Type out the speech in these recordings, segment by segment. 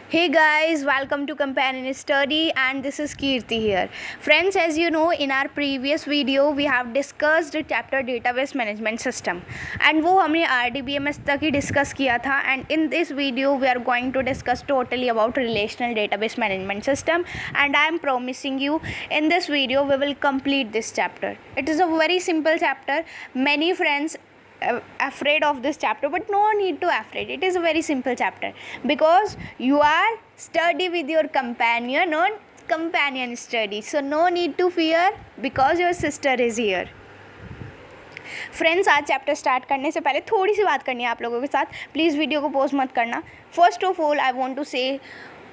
Hey guys, welcome to Companion Study and this is Kirti here. Friends, as you know, in our previous video we have discussed the chapter database management system and वो हमने RDBMS तक ही discuss किया था and in this video we are going to discuss totally about relational database management system and I am promising you in this video we will complete this chapter. It is a very simple chapter. Many friends afraid of this chapter, but no need to afraid. It is a very simple chapter because you are study with your companion on companion study, so no need to fear because your sister is here. Friends, आज chapter start करने से पहले थोड़ी सी बात करनी है आप लोगों के साथ. प्लीज़ वीडियो को पॉज मत करना. First of all I want to say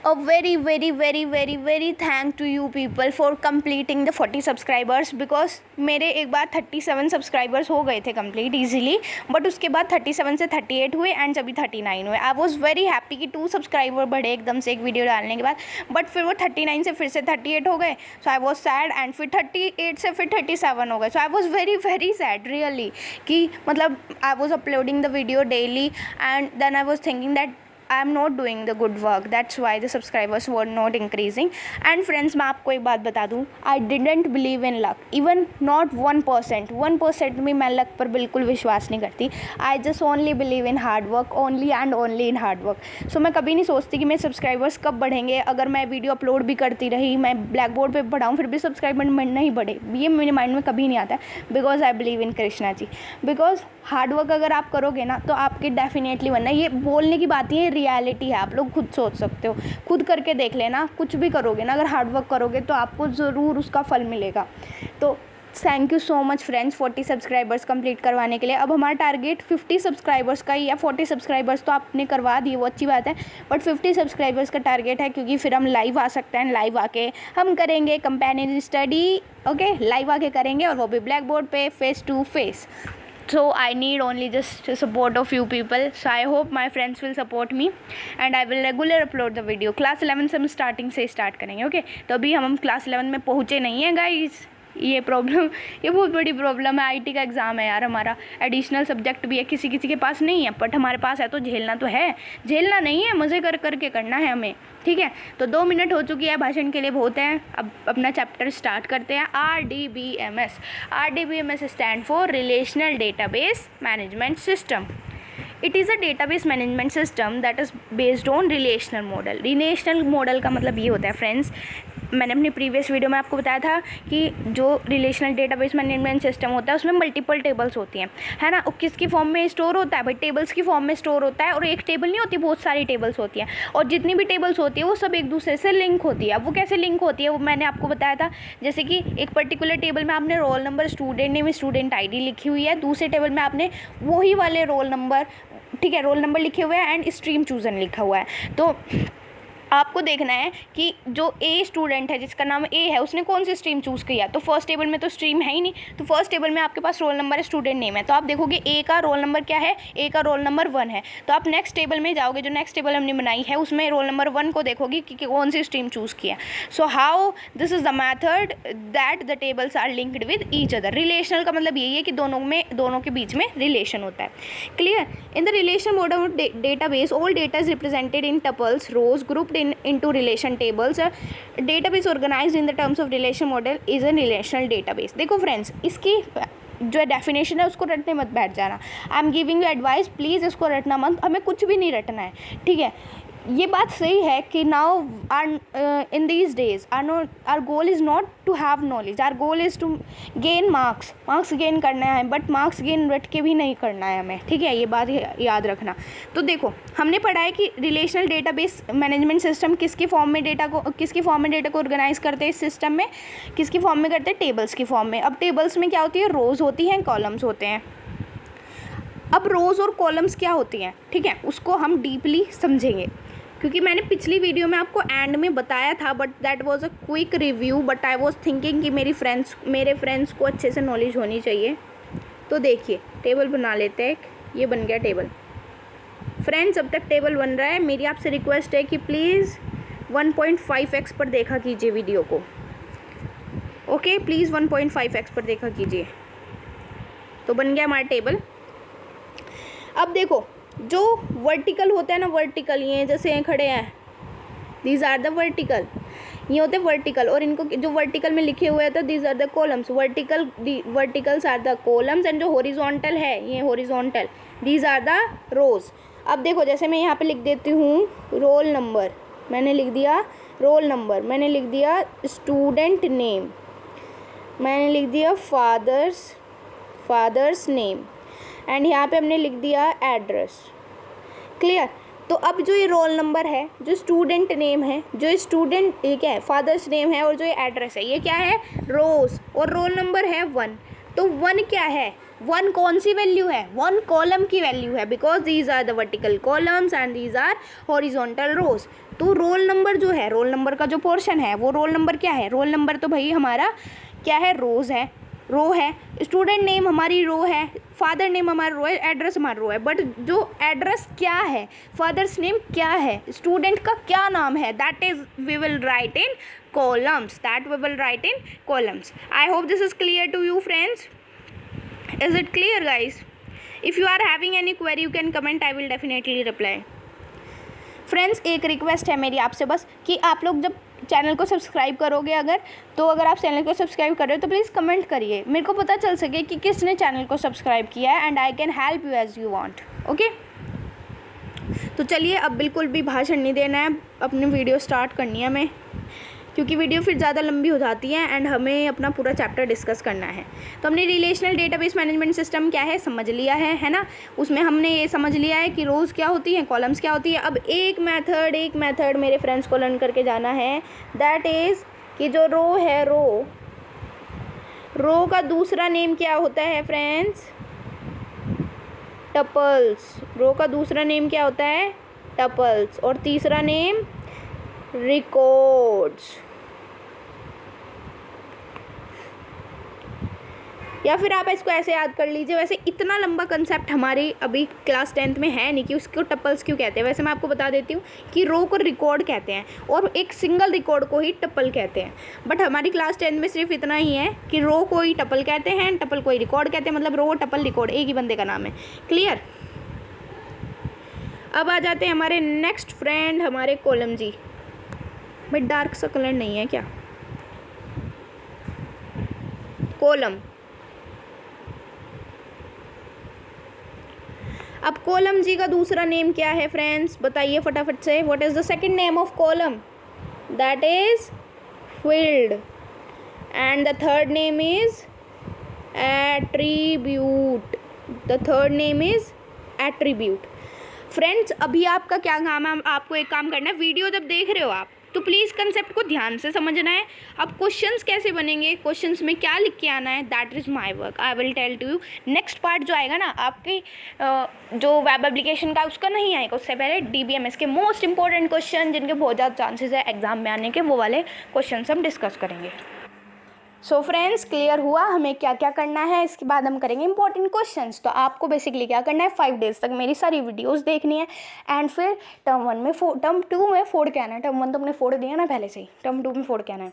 a very thank to you people for completing the 40 subscribers because मेरे एक बार 37 सब्सक्राइबर्स हो गए थे कंप्लीट इजीली, बट उसके बाद 37 से 38 हुए एंड अभी 39 हुए. आई वॉज वेरी हैप्पी कि 2 सब्सक्राइबर बढ़े एकदम से एक वीडियो डालने के बाद, बट फिर वो 39 से फिर से 38 हो गए. So I was sad and फिर 38 से फिर 37 हो गए. So I was very sad really कि मतलब I was uploading the video daily and then I was thinking that I am not doing the good work. That's why the subscribers were not increasing. And friends, मैं आपको एक बात बता दूँ, I didn't believe in luck. Even not 1% भी मैं luck पर बिल्कुल विश्वास नहीं करती. I just only believe in hard work, only and only in hard work. So मैं कभी नहीं सोचती कि मेरे सब्सक्राइबर्स कब बढ़ेंगे. अगर मैं वीडियो अपलोड भी करती रही, मैं ब्लैक बोर्ड पर बढ़ाऊँ फिर भी सब्सक्राइबर नहीं बढ़े, ये मेरे माइंड में कभी नहीं आता है. Because I believe in Krishna ji. Because hard work अगर आप करोगे ना तो आपके डेफिनेटली बनना. ये बोलने की बात है, रियलिटी है. आप लोग खुद सोच सकते हो, खुद करके देख लेना. कुछ भी करोगे ना, अगर हार्ड वर्क करोगे तो आपको ज़रूर उसका फल मिलेगा. तो thank you so much friends 40 subscribers complete करवाने के लिए. अब हमारा टारगेट 50 सब्सक्राइबर्स का ही है. 40 सब्सक्राइबर्स तो आपने करवा दिए, वो अच्छी बात है, बट 50 सब्सक्राइबर्स का टारगेट है क्योंकि फिर हम लाइव आ सकते हैं. लाइव आके हम करेंगे कंपेनियन स्टडी. ओके, लाइव आके करेंगे और वो भी ब्लैक बोर्ड पे face to face. So I need only just support of few people. So I hope my friends will support me and I will regular upload the video. Class 11 से हम starting से start करेंगे. Okay, तो अभी हम class 11 में पहुँचे नहीं हैं गाइस. ये प्रॉब्लम, ये बहुत बड़ी प्रॉब्लम है. आईटी का एग्ज़ाम है यार हमारा. एडिशनल सब्जेक्ट भी है, किसी के पास नहीं है, बट हमारे पास है. तो झेलना तो है, झेलना नहीं है, मज़े करके करना है हमें. ठीक है, तो 2 मिनट हो चुकी है भाषण के लिए, बहुत हैं. अब अपना चैप्टर स्टार्ट करते हैं. RDBMS. RDBMS stand for relational database management system. It is a database management system that is based on relational model. Relational model का मतलब ये होता है फ्रेंड्स, मैंने अपनी प्रीवियस वीडियो में आपको बताया था कि जो रिलेशनल डेटाबेस मैनेजमेंट सिस्टम होता है उसमें मल्टीपल टेबल्स होती हैं, है ना. और किसकी फॉर्म में स्टोर होता है भाई? टेबल्स की फॉर्म में स्टोर होता है. और एक टेबल नहीं होती, बहुत सारी टेबल्स होती हैं, और जितनी भी टेबल्स होती है वो सब एक दूसरे से लिंक होती है. अब वो कैसे लिंक होती है वो मैंने आपको बताया था. जैसे कि एक पर्टिकुलर टेबल में आपने roll number, student name, student ID लिखी हुई है. दूसरे टेबल में आपने वही वाले रोल नंबर, ठीक है, रोल नंबर लिखे हुए हैं एंड स्ट्रीम चूजन लिखा हुआ है. तो आपको देखना है कि जो ए स्टूडेंट है जिसका नाम ए है उसने कौन सी स्ट्रीम चूज़ किया. तो फर्स्ट टेबल में तो स्ट्रीम है ही नहीं, तो फर्स्ट टेबल में आपके पास रोल नंबर है, स्टूडेंट नेम है. तो आप देखोगे ए का रोल नंबर क्या है, ए का रोल नंबर 1 है. तो आप नेक्स्ट टेबल में जाओगे, जो नेक्स्ट टेबल हमने बनाई है उसमें रोल नंबर 1 को देखोगे कि कौन सी स्ट्रीम चूज़ किया. So how this is the method that the tables are linked with each other. Relational का मतलब यही है कि दोनों के बीच में रिलेशन होता है. Clear? In the relation model database all data is represented in tuples, rows grouped into relation tables. A database organized in the terms of relation model is a relational database. देखो friends, इसकी जो definition है उसको रटने मत बैठ जाना. I am giving you advice, please इसको रटना मत. हमें कुछ भी नहीं रटना है, ठीक है. ये बात सही है कि now in these days our goal is not to have knowledge, our goal is to gain marks gain करना है, बट मार्क्स गेन रट के भी नहीं करना है हमें. ठीक है, ये बात याद रखना. तो देखो, हमने पढ़ा है कि रिलेशनल डेटाबेस मैनेजमेंट सिस्टम किसकी फॉर्म में डेटा को ऑर्गेनाइज करते हैं. इस सिस्टम में किसकी फॉर्म में करते हैं? टेबल्स की फॉर्म में. अब टेबल्स में क्या होती है? रोज़ होती हैं, कॉलम्स होते हैं. अब रोज़ और कॉलम्स क्या होती हैं, ठीक है, उसको हम डीपली समझेंगे क्योंकि मैंने पिछली वीडियो में आपको एंड में बताया था, but that was a quick review. But I was thinking कि मेरे फ्रेंड्स को अच्छे से नॉलेज होनी चाहिए. तो देखिए, टेबल बना लेते हैं. ये बन गया टेबल. फ्रेंड्स, अब तक टेबल बन रहा है. मेरी आपसे रिक्वेस्ट है कि प्लीज़ 1.5x पर देखा कीजिए वीडियो को. ओके, प्लीज़ 1.5x पर देखा कीजिए. तो बन गया हमारा टेबल. अब देखो, जो वर्टिकल होता है ना, वर्टिकल, ये जैसे खड़े हैं, दीज आर द वर्टिकल, ये होते वर्टिकल, और इनको जो वर्टिकल में लिखे हुए हैं तो these are the columns, verticals are the columns, and जो हॉरिजॉन्टल है ये horizontal, these are the rows. अब देखो जैसे मैं यहाँ पे लिख देती हूँ रोल नंबर, मैंने लिख दिया रोल नंबर, मैंने लिख दिया स्टूडेंट नेम, मैंने लिख दिया फादर्स नेम, एंड यहाँ पे हमने लिख दिया एड्रेस। क्लियर। तो अब जो ये रोल नंबर है, जो स्टूडेंट नेम है, जो स्टूडेंट ये क्या है फादर्स नेम है, और जो ये एड्रेस है ये क्या है रोज, और रोल नंबर है 1। तो 1 क्या है, 1 कौन सी वैल्यू है, 1 कॉलम की वैल्यू है, because these are the vertical columns and these are horizontal rows. तो रोल नंबर जो है, रोल नंबर का जो पोर्शन है वो रोल नंबर क्या है, रोल नंबर तो भाई हमारा क्या है रोज है, रो है, स्टूडेंट नेम हमारी रो है, फादर नेम हमारा रो है, एड्रेस हमारा रो है। बट जो एड्रेस क्या है, फादर्स नेम क्या है, स्टूडेंट का क्या नाम है, that is we will write in columns, that we will write in columns. I hope this is clear to you friends. Is it clear guys? If you are having any query you can comment, I will definitely reply. Friends एक request है मेरी आपसे बस कि आप लोग जब channel को सब्सक्राइब करोगे अगर आप चैनल को सब्सक्राइब कर रहे हो तो प्लीज़ कमेंट करिए, मेरे को पता चल सके कि किसने चैनल को सब्सक्राइब किया है, and I can help you as you want. Okay, तो चलिए अब बिल्कुल भी भाषण नहीं देना है, अपनी वीडियो स्टार्ट करनी है हमें, क्योंकि वीडियो फिर ज़्यादा लंबी हो जाती है एंड हमें अपना पूरा चैप्टर डिस्कस करना है। तो हमने रिलेशनल डेटाबेस मैनेजमेंट सिस्टम क्या है समझ लिया है ना, उसमें हमने ये समझ लिया है कि रोज़ क्या होती हैं, कॉलम्स क्या होती है। अब एक मेथड मेरे फ्रेंड्स को लर्न करके जाना है, दैट इज़ कि जो रो है, रो का दूसरा नेम क्या होता है फ्रेंड्स, टपल्स। रो का दूसरा नेम क्या होता है, टपल्स, और तीसरा नेम रिकॉर्ड्स, या फिर आप इसको ऐसे याद कर लीजिए। वैसे इतना लंबा कंसेप्ट हमारी अभी क्लास 10th में है नहीं कि उसको टपल्स क्यों कहते हैं। वैसे मैं आपको बता देती हूँ कि रो को रिकॉर्ड कहते हैं और एक सिंगल रिकॉर्ड को ही टपल कहते हैं, बट हमारी क्लास 10th में सिर्फ इतना ही है कि रो को ही टपल कहते हैं, टपल को ही रिकॉर्ड कहते हैं, मतलब रो टपल रिकॉर्ड एक ही बंदे का नाम है। क्लियर। अब आ जाते हैं हमारे नेक्स्ट फ्रेंड, हमारे कॉलम जी। भाई डार्क सा कलर नहीं है क्या, कॉलम। अब कॉलम जी का दूसरा नेम क्या है फ्रेंड्स, बताइए फटाफट से। What is the second name of column, that is field, and the third name is attribute, the third name is attribute. Friends अभी आपका क्या काम है, आपको एक काम करना है, वीडियो जब देख रहे हो आप तो प्लीज़ कंसेप्ट को ध्यान से समझना है। अब क्वेश्चंस कैसे बनेंगे, क्वेश्चंस में क्या लिख के आना है, that is my work, I will tell to you. Next part जो आएगा ना आपकी जो वेब एप्लीकेशन का उसका नहीं आएगा, उससे पहले DBMS के मोस्ट इंपॉर्टेंट क्वेश्चन जिनके बहुत ज़्यादा चांसेस है एग्जाम में आने के, वो वाले क्वेश्चन हम डिस्कस करेंगे। सो फ्रेंड्स क्लियर हुआ हमें क्या क्या करना है। इसके बाद हम करेंगे इंपॉर्टेंट क्वेश्चंस। तो आपको बेसिकली क्या करना है, 5 डेज तक मेरी सारी वीडियोस देखनी है, एंड फिर टर्म 1 में टर्म 2 में फोड़ के आना है। टर्म 1 तो अपने फोड़ दिया ना पहले से ही, टर्म 2 में फोड़ के आना है।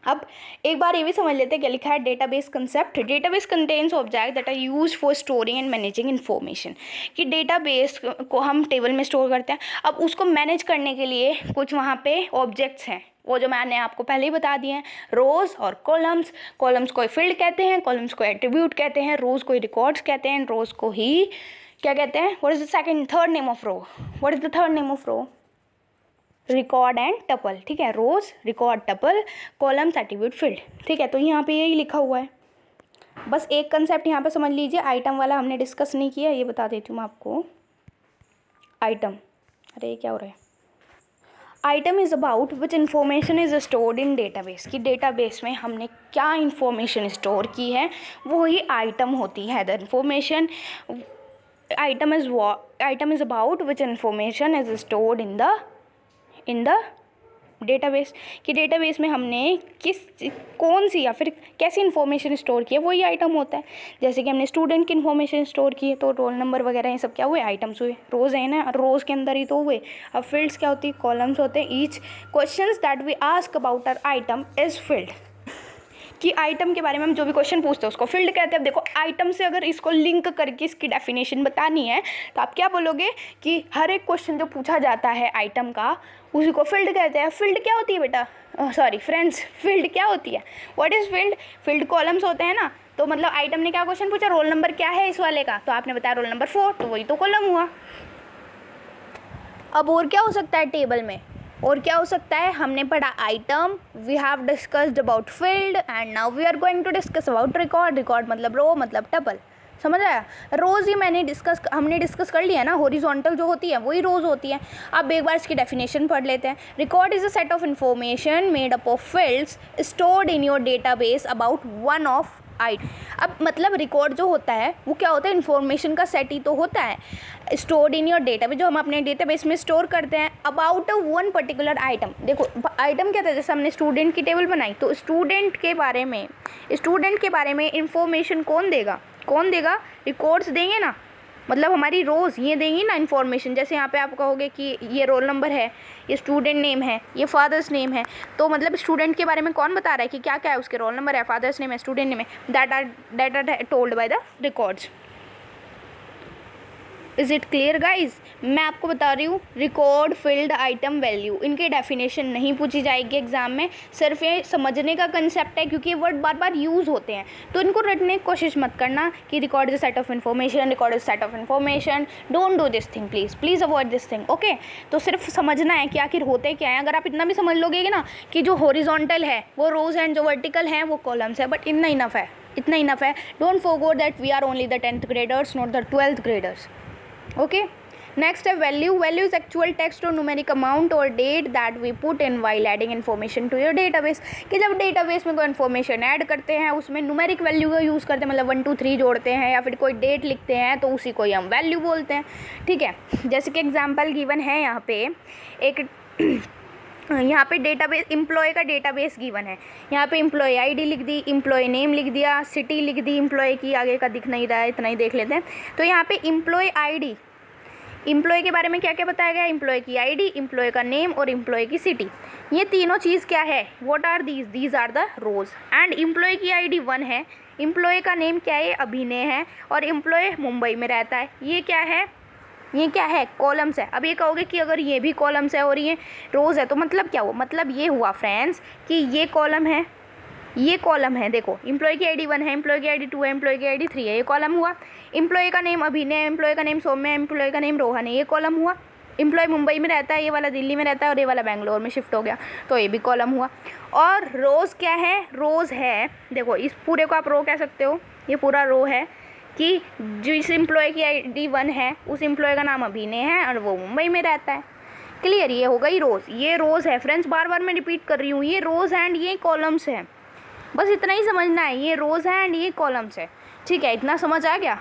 अब एक बार ये भी समझ लेते हैं क्या लिखा है, database concept. Database contains object that are used for storing and managing information. कि डेटाबेस को हम टेबल में स्टोर करते हैं, अब उसको मैनेज करने के लिए कुछ वहाँ पे ऑब्जेक्ट्स हैं, वो जो मैंने आपको पहले ही बता दिए हैं, रोज़ और कॉलम्स। कॉलम्स को फील्ड कहते हैं, कॉलम्स को एट्रीब्यूट कहते हैं, रोज़ को रिकॉर्ड्स कहते हैं, रोज़ को ही क्या कहते हैं, what is the third name of row, what is the third name of row, record and tuple. ठीक है, rows, record, tuple, columns, attribute, field. ठीक है, तो यहाँ पे यही लिखा हुआ है। बस एक कंसेप्ट यहाँ पे समझ लीजिए, आइटम वाला हमने डिस्कस नहीं किया, ये बता देती हूँ मैं आपको। आइटम, अरे ये क्या हो रहा है, item is about which information is stored in database. कि डेटाबेस में हमने क्या इन्फॉर्मेशन स्टोर की है वो ही आइटम होती है। The information item is about which information is stored in the database. कि डेटाबेस में हमने कौन सी या फिर कैसी इन्फॉर्मेशन स्टोर की है वही आइटम होता है। जैसे कि हमने स्टूडेंट की इन्फॉर्मेशन स्टोर की है तो रोल नंबर वगैरह ये सब क्या हुए, आइटम्स हुए। रोज़ है ना, रोज़ के अंदर ही तो हुए। अब फील्ड्स क्या होती है, कॉलम्स होते हैं। Each questions that we ask about are item is field. कि आइटम के बारे में हम जो भी क्वेश्चन पूछते हैं उसको फील्ड कहते हैं। अब देखो आइटम से अगर इसको लिंक करके इसकी डेफिनेशन बतानी है तो आप क्या बोलोगे कि हर एक क्वेश्चन जो पूछा जाता है आइटम का उसी को फील्ड कहते हैं। फील्ड क्या होती है बेटा, सॉरी फ्रेंड्स, फील्ड क्या होती है, what is field? Field columns होते हैं ना। तो मतलब आइटम ने क्या क्वेश्चन पूछा, रोल नंबर क्या है इस वाले का, तो आपने बताया रोल नंबर 4, तो वही तो कॉलम हुआ। अब और क्या हो सकता है टेबल में, और क्या हो सकता है, हमने पढ़ा item, we have discussed about field and now we are going to discuss about record. Record मतलब रो मतलब टपल, समझ आया। रोज़ ही हमने डिस्कस कर लिया ना, हॉरिजॉन्टल जो होती है वही रोज़ होती है। अब एक बार इसकी डेफिनेशन पढ़ लेते हैं। Record is a set of information made up of fields stored in your database about one of item. अब मतलब रिकॉर्ड जो होता है वो क्या होता है, इन्फॉर्मेशन का सेट ही तो होता है स्टोर्ड इन योर डेटाबेस, जो हम अपने डेटाबेस में स्टोर करते हैं अबाउट वन पर्टिकुलर आइटम। देखो आइटम क्या था, जैसे हमने स्टूडेंट की टेबल बनाई तो स्टूडेंट के बारे में इंफॉर्मेशन कौन देगा, रिकॉर्ड्स देंगे ना, मतलब हमारी रोज़ ये देंगी ना इन्फॉर्मेशन। जैसे यहाँ पे आप कहोगे कि ये रोल नंबर है, ये स्टूडेंट नेम है, ये फादर्स नेम है, तो मतलब स्टूडेंट के बारे में कौन बता रहा है कि क्या क्या है, उसके रोल नंबर है, फादर्स नेम है, स्टूडेंट नेम है, that are told by the records. Is it clear guys? मैं आपको बता रही हूँ रिकॉर्ड, फील्ड, आइटम, वैल्यू, इनकी डेफिनेशन नहीं पूछी जाएगी एग्जाम में, सिर्फ ये समझने का कंसेप्ट है क्योंकि ये वर्ड बार बार यूज़ होते हैं, तो इनको रटने की कोशिश मत करना कि record is set of information, record is set of information, don't do this thing, please avoid this thing, okay. तो सिर्फ समझना है कि आखिर होते क्या है। अगर आप इतना भी समझ लोगे ना कि जो हॉरिजॉन्टल है वो रोज एंड जो वर्टिकल है वो कॉलम्स है, बट इतना इनफ है। Don't forget that we are only the 10th graders, not the 12th graders, okay. Next है value is actual text or numeric amount or date that we put in while adding information to your database। कि जब database में कोई information add करते हैं उसमें numeric value का use करते हैं, मतलब 1 2 3 जोड़ते हैं या फिर कोई डेट लिखते हैं तो उसी को ही हम वैल्यू बोलते हैं, ठीक है। जैसे कि एग्जाम्पल गिवन है यहाँ पे यहाँ पे डेटाबेस एम्प्लॉय का डेटाबेस गिवन है, यहाँ पे एम्प्लॉय आईडी लिख दी, एम्प्लॉय नेम लिख दिया, सिटी लिख दी, एम्प्लॉय की आगे का दिख नहीं रहा है, इतना ही देख लेते हैं। तो यहाँ पे एम्प्लॉय आईडी, एम्प्लॉय के बारे में क्या क्या बताया गया, एम्प्लॉय की आईडी, एम्प्लॉय का नेम और एम्प्लॉय की सिटी, ये तीनों चीज़ क्या है, what are these are the rows. And employee की आईडी 1 है, एम्प्लॉय का नेम क्या है, अभिनय है, और एम्प्लॉय मुंबई में रहता है, ये क्या है, कॉलम्स है। अब ये कहोगे कि अगर ये भी कॉलम्स है और ये रोज़ है तो मतलब क्या हुआ, मतलब ये हुआ फ्रेंड्स कि ये कॉलम है, देखो एम्प्लॉय की आईडी 1 है, एम्प्लॉय की आईडी 2 है, एम्प्लॉय की आईडी 3 है, ये कॉलम हुआ। एम्प्लॉय का नेम अभिनय, एम्प्लॉय का नेम सौम्य, एम्प्लॉय का नेम रोहन है, ये कॉलम हुआ। एम्प्लॉय मुंबई में रहता है, ये वाला दिल्ली में रहता है और ये वाला बेंगलोर में शिफ्ट हो गया, तो ये भी कॉलम हुआ। और रोज़ क्या है, रोज़ है, देखो इस पूरे को आप रो कह सकते हो, ये पूरा रो है कि जिस एम्प्लॉय की आईडी 1 है उस एम्प्लॉय का नाम अभिनय है और वो मुंबई में रहता है। क्लियर, ये हो गई रोज़, ये रोज़ है फ्रेंड्स, बार बार मैं रिपीट कर रही हूँ, ये रोज़ एंड ये कॉलम्स है, बस इतना ही समझना है, ये रोज़ है एंड ये कॉलम्स है, ठीक है। इतना समझ आ गया,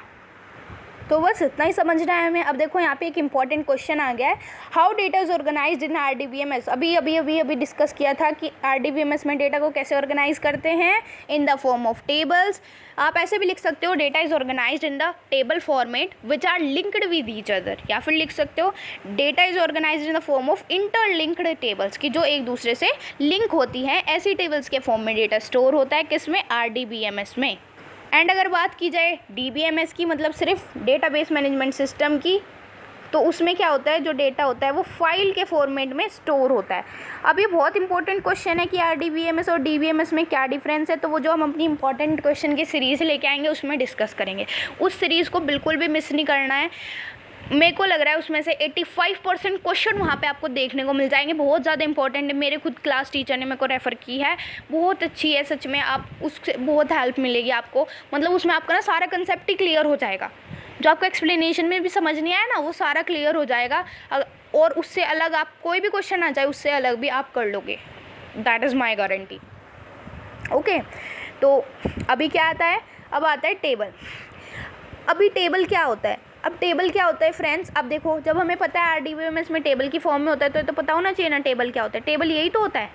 तो बस इतना ही समझना है हमें। अब देखो यहाँ पे एक इंपॉर्टेंट क्वेश्चन आ गया है, how data is organized in RDBMS। अभी डिस्कस किया था कि RDBMS में डेटा को कैसे ऑर्गेनाइज करते हैं, in the form of tables. आप ऐसे भी लिख सकते हो, data is organized in the table format which are linked with each other, या फिर लिख सकते हो data is organized in the form of interlinked tables, की जो एक दूसरे से लिंक होती हैं, ऐसी टेबल्स के फॉर्म में डेटा स्टोर होता है, किसमें, RDBMS में। एंड अगर बात की जाए DBMS की, मतलब सिर्फ डेटाबेस मैनेजमेंट सिस्टम की, तो उसमें क्या होता है, जो डेटा होता है वो फाइल के फॉर्मेट में स्टोर होता है। अब ये बहुत इंपॉर्टेंट क्वेश्चन है कि RDBMS और DBMS में क्या डिफरेंस है, तो वो जो हम अपनी इंपॉर्टेंट क्वेश्चन की सीरीज़ लेके आएंगे उसमें डिस्कस करेंगे, उस सीरीज़ को बिल्कुल भी मिस नहीं करना है। मेरे को लग रहा है उसमें से 85% क्वेश्चन वहाँ पे आपको देखने को मिल जाएंगे, बहुत ज़्यादा इंपॉर्टेंट है। मेरे खुद क्लास टीचर ने मेरे को रेफ़र की है, बहुत अच्छी है सच में, आप उससे बहुत हेल्प मिलेगी आपको, मतलब उसमें आपका ना सारा कंसेप्ट ही क्लियर हो जाएगा, जो आपको एक्सप्लेनेशन में भी समझ नहीं आया ना वो सारा क्लियर हो जाएगा, और उससे अलग आप कोई भी क्वेश्चन आ जाए उससे अलग भी आप कर लोगे, that is my guarantee, okay. तो अभी क्या आता है, अब आता है टेबल। अभी टेबल क्या होता है, अब टेबल क्या होता है फ्रेंड्स, अब देखो जब हमें पता है RDBMS में टेबल की फॉर्म में होता है तो पता होना चाहिए ना टेबल क्या होता है। टेबल यही तो होता है,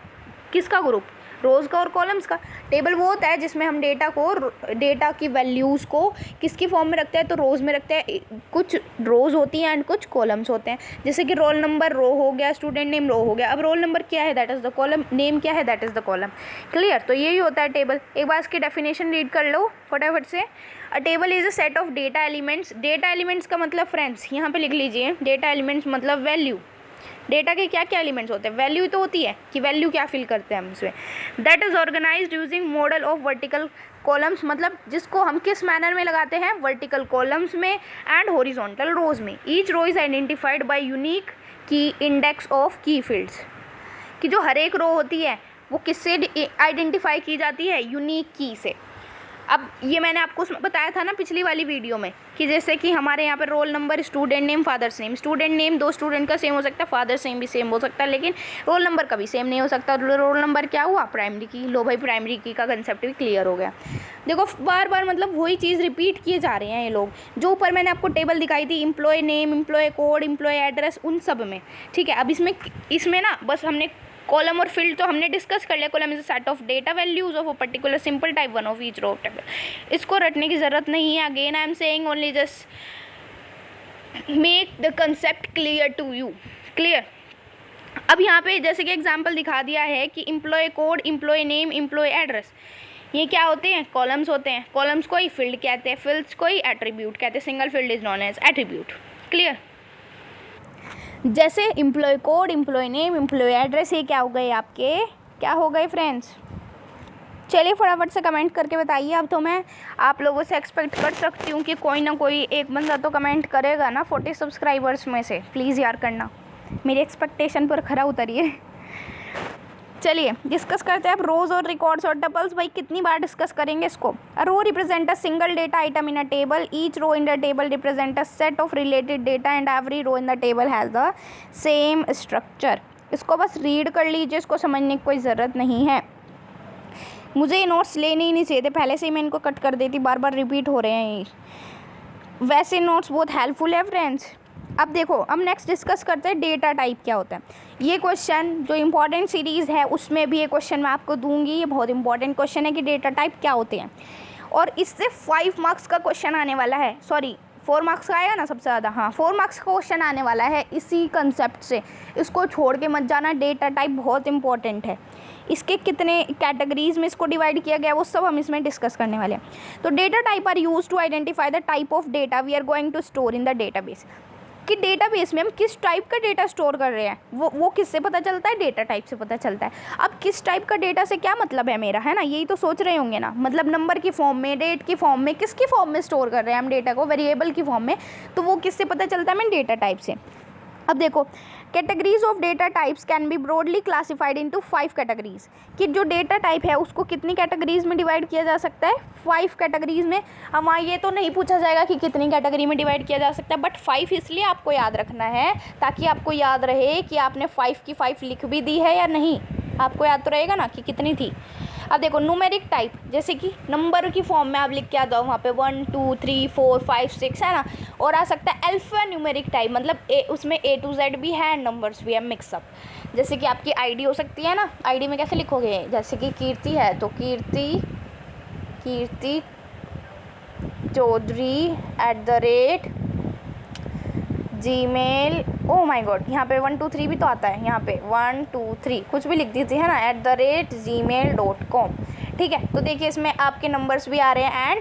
किसका ग्रुप, रोज़ का और कॉलम्स का। टेबल वो होता है जिसमें हम डेटा की वैल्यूज़ को किसकी फॉर्म में रखते हैं, तो रोज़ में रखते हैं। कुछ रोज़ होती हैं एंड कुछ कॉलम्स होते हैं। जैसे कि रोल नंबर रो हो गया, स्टूडेंट नेम रो हो गया। अब रोल नंबर क्या है, that is the column, name क्या है, that is the column. Clear? तो यही होता है टेबल। एक बार इसकी डेफिनेशन रीड कर लो फटाफट से। अ table is a set of data elements. Data elements का मतलब फ्रेंड्स यहाँ पे लिख लीजिए, डेटा एलिमेंट्स मतलब वैल्यू। डेटा के क्या क्या एलिमेंट्स होते हैं, वैल्यू तो होती है कि वैल्यू क्या फिल करते हैं हम उसमें। That is organized using model of vertical columns, मतलब जिसको हम किस मैनर में लगाते हैं, वर्टिकल कॉलम्स में एंड हॉरिजॉन्टल रोज में। Each row is identified by unique key index of key fields, कि जो हर एक रो होती है वो किससे आइडेंटिफाई की जाती है, यूनिक की से। अब ये मैंने आपको बताया था ना पिछली वाली वीडियो में कि जैसे कि हमारे यहाँ पर roll number, student name, father's name. Student name दो स्टूडेंट का सेम हो सकता है, फादर्स नेम भी सेम हो सकता है, लेकिन रोल नंबर कभी सेम नहीं हो सकता। रोल नंबर क्या हुआ, प्राइमरी की। लो भाई, प्राइमरी की का कंसेप्ट भी क्लियर हो गया। देखो बार बार मतलब वही चीज़ रिपीट किए जा रहे हैं ये लोग। जो ऊपर मैंने आपको टेबल दिखाई थी, employee name, employee code, employee address, उन सब में, ठीक है। अब इसमें ना बस हमने कॉलम और फील्ड तो हमने डिस्कस कर लिया। Column is a set of data values of a particular simple type, one of each row of table. इसको रटने की ज़रूरत नहीं है। Again I am saying only just make the concept clear to you. Clear? अब यहाँ पे जैसे कि एग्जांपल दिखा दिया है कि employee code, employee name, employee address, ये क्या होते हैं, कॉलम्स होते हैं। कॉलम्स को ही फील्ड कहते हैं, फील्ड्स को ही एट्रीब्यूट कहते हैं। Single field is known as attribute. Clear? जैसे employee code, employee name, employee address, ये क्या हो गए आपके, क्या हो गए फ्रेंड्स? चलिए फटाफट से कमेंट करके बताइए। अब तो मैं आप लोगों से एक्सपेक्ट कर सकती हूँ कि कोई ना कोई एक बंदा तो कमेंट करेगा ना 40 सब्सक्राइबर्स में से। प्लीज़ यार करना, मेरी एक्सपेक्टेशन पर खरा उतरिए। चलिए डिस्कस करते हैं अब रोज़ और रिकॉर्ड्स और टपल्स। भाई कितनी बार डिस्कस करेंगे इसको। A row represent a single data item in a table. Each row in the table represent a set of related data and every row in the table has the same structure. इसको बस read कर लीजिए, इसको समझने की कोई ज़रूरत नहीं है। मुझे ये नोट्स लेने ही नहीं चाहिए थे, पहले से ही मैं इनको कट कर देती, बार बार रिपीट हो रहे हैं ये। वैसे नोट्स बहुत हेल्पफुल है फ्रेंड्स। अब देखो, अब नेक्स्ट डिस्कस करते हैं डेटा टाइप क्या होता है। ये क्वेश्चन जो इम्पोर्टेंट सीरीज़ है उसमें भी ये क्वेश्चन मैं आपको दूंगी। ये बहुत इंपॉर्टेंट क्वेश्चन है कि डेटा टाइप क्या होते हैं, और इससे 5 मार्क्स का क्वेश्चन आने वाला है। सॉरी 4 मार्क्स का आएगा ना सबसे ज़्यादा, हाँ 4 मार्क्स का क्वेश्चन आने वाला है इसी कंसेप्ट से। इसको छोड़ के मत जाना, डेटा टाइप बहुत इंपॉर्टेंट है। इसके कितने कैटेगरीज में इसको डिवाइड किया गया है वो सब हम इसमें डिस्कस करने वाले हैं। तो data type are use to identify the type of data we are going to store in the database. कि डेटाबेस में हम किस टाइप का डेटा स्टोर कर रहे हैं, वो किससे पता चलता है, डेटा टाइप से पता चलता है। अब किस टाइप का डेटा से क्या मतलब है मेरा, है ना, यही तो सोच रहे होंगे ना। मतलब नंबर की फॉर्म में, डेट की फॉर्म में, किसकी फॉर्म में स्टोर कर रहे हैं हम डेटा को, वेरिएबल की फॉर्म में, तो वो किससे पता चलता है, मैं डेटा टाइप से। अब देखो, categories of data types can be broadly classified into 5 categories. कि जो डेटा टाइप है उसको कितनी कैटेगरीज में डिवाइड किया जा सकता है, 5 कैटेगरीज में। हमारा ये तो नहीं पूछा जाएगा कि कितनी कैटेगरी में डिवाइड किया जा सकता है, बट 5 इसलिए आपको याद रखना है ताकि आपको याद रहे कि आपने 5 की 5 लिख भी दी है या नहीं। आपको याद तो रहेगा ना कि कितनी थी। अब देखो न्यूमेरिक टाइप, जैसे कि नंबर की फॉर्म में आप लिख के आ जाओ वहाँ पे 1 2 3 4 5 6, है ना। और आ सकता है अल्फा न्यूमेरिक टाइप, मतलब उसमें A to Z भी है, नंबर्स भी है, मिक्सअप। जैसे कि आपकी आईडी हो सकती है ना, आईडी में कैसे लिखोगे, जैसे कि कीर्ति है तो Kirti Chaudhary @gmail। Oh my god, यहाँ पे 1 2 3 भी तो आता है, यहाँ पे 1 2 3 कुछ भी लिख दीजिए, है ना, @gmail.com। ठीक है, तो देखिए इसमें आपके नंबर्स भी आ रहे हैं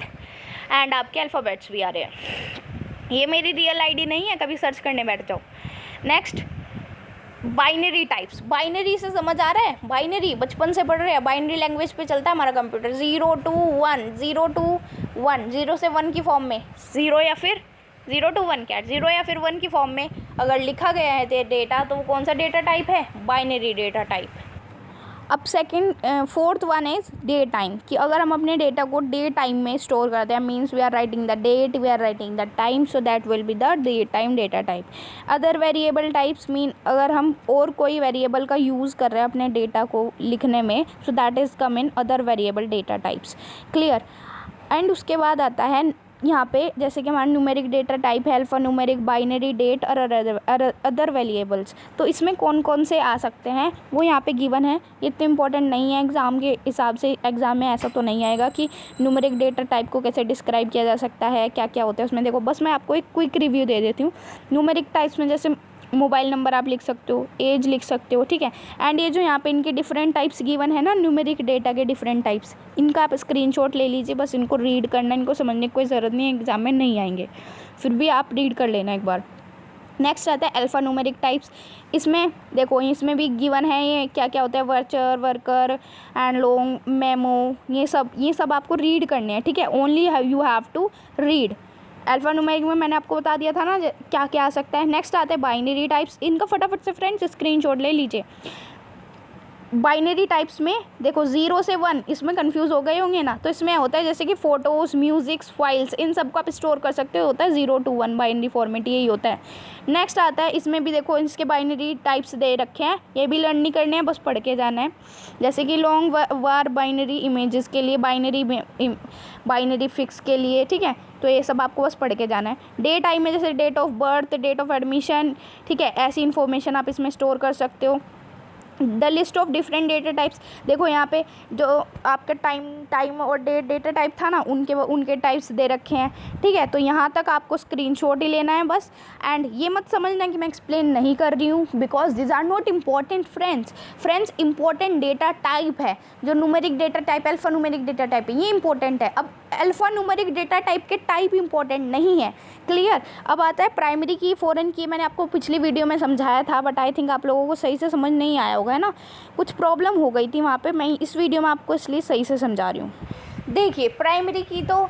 एंड आपके अल्फ़ाबेट्स भी आ रहे हैं। ये मेरी रियल आईडी नहीं है, कभी सर्च करने बैठ जाओ। Next, binary types. बाइनरी से समझ आ रहा है, बाइनरी बचपन से पढ़ रहे हैं, बाइनरी लैंग्वेज पे चलता है हमारा कंप्यूटर। 0 to 1, 0 to 1, 0 से 1 की फॉर्म में, 0 या फिर 0 to 1 क्या, 0 या फिर 1 की फॉर्म में अगर लिखा गया है डेटा, तो वो कौन सा डेटा टाइप है, बाइनरी डेटा टाइप। अब fourth one is day time. कि अगर हम अपने डेटा को डे टाइम में स्टोर करते हैं, means we are writing the date, we are writing the time, so that will be the day time data type. Other variable types mean अगर हम और कोई वेरिएबल का यूज़ कर रहे हैं अपने डेटा को लिखने में, so that is come in other variable data types. Clear. And उसके बाद आता है यहाँ पे जैसे कि हमारा न्यूमेरिक डेटा टाइप है अल्फ़ा न्यूमेरिक, बाइनरी, डेट और अदर वेरिएबल्स, तो इसमें कौन कौन से आ सकते हैं वो यहाँ पे गिवन है। ये इतने इंपॉर्टेंट नहीं है एग्ज़ाम के हिसाब से, एग्ज़ाम में ऐसा तो नहीं आएगा कि न्यूमेरिक डेटा टाइप को कैसे डिस्क्राइब किया जा सकता है, क्या क्या होता है उसमें। देखो बस मैं आपको एक क्विक रिव्यू दे देती हूँ। न्यूमेरिक टाइप्स में जैसे मोबाइल नंबर आप लिख सकते हो, एज लिख सकते हो, ठीक है। एंड ये जो यहाँ पे इनके डिफरेंट टाइप्स गिवन है ना, न्यूमेरिक डेटा के डिफरेंट टाइप्स, इनका आप स्क्रीनशॉट ले लीजिए, बस इनको रीड करना, इनको समझने की कोई ज़रूरत नहीं है, एग्जाम में नहीं आएंगे, फिर भी आप रीड कर लेना एक बार। नेक्स्ट आता है अल्फ़ा न्यूमेरिक टाइप्स। इसमें देखो इसमें भी गिवन है ये क्या क्या होता है, varchar, worker and long, memo, ये सब आपको रीड करने हैं, ठीक है। Only you have to read. Alphanumeric में मैंने आपको बता दिया था ना क्या क्या आ सकता है। नेक्स्ट आता है बाइनरी टाइप्स। इनका फटाफट से फ्रेंड्स स्क्रीनशॉट ले लीजिए। बाइनरी टाइप्स में देखो 0 से 1, इसमें कंफ्यूज हो गए होंगे ना, तो इसमें होता है जैसे कि फ़ोटोज़, म्यूज़िक्स, फाइल्स, इन सब को आप स्टोर कर सकते हो, होता है 0 to 1 बाइनरी फॉर्मेट, यही होता है। नेक्स्ट आता है, इसमें भी देखो इसके बाइनरी टाइप्स दे रखे हैं, ये भी लर्न नहीं करने हैं, बस पढ़ के जाना है। जैसे कि लॉन्ग वार बाइनरी इमेजेस के लिए, बाइनरी फिक्स के लिए, ठीक है, तो ये सब आपको बस पढ़ के जाना है। डे टाइम में जैसे date of birth, date of admission, ठीक है, ऐसी इन्फॉर्मेशन आप इसमें स्टोर कर सकते हो। The list of different data types, देखो यहाँ पे जो आपका टाइम और डेटा टाइप था ना, उनके टाइप्स दे रखे हैं, ठीक है। तो यहाँ तक आपको स्क्रीनशॉट ही लेना है बस। एंड ये मत समझना कि मैं एक्सप्लेन नहीं कर रही हूँ, because these are not important friends important data type है जो numeric data type, alphanumeric data type है, ये इंपॉर्टेंट है। अब अल्फ़ा न्यूमेरिक डेटा टाइप के टाइप इंपॉर्टेंट नहीं है, क्लियर। अब आता है प्राइमरी की, फॉरेन की, मैंने आपको पिछली वीडियो में समझाया था, बट आई थिंक आप लोगों को सही से समझ नहीं आया होगा, है ना, कुछ प्रॉब्लम हो गई थी वहाँ पे। मैं इस वीडियो में आपको इसलिए सही से समझा रही हूँ। देखिए प्राइमरी की तो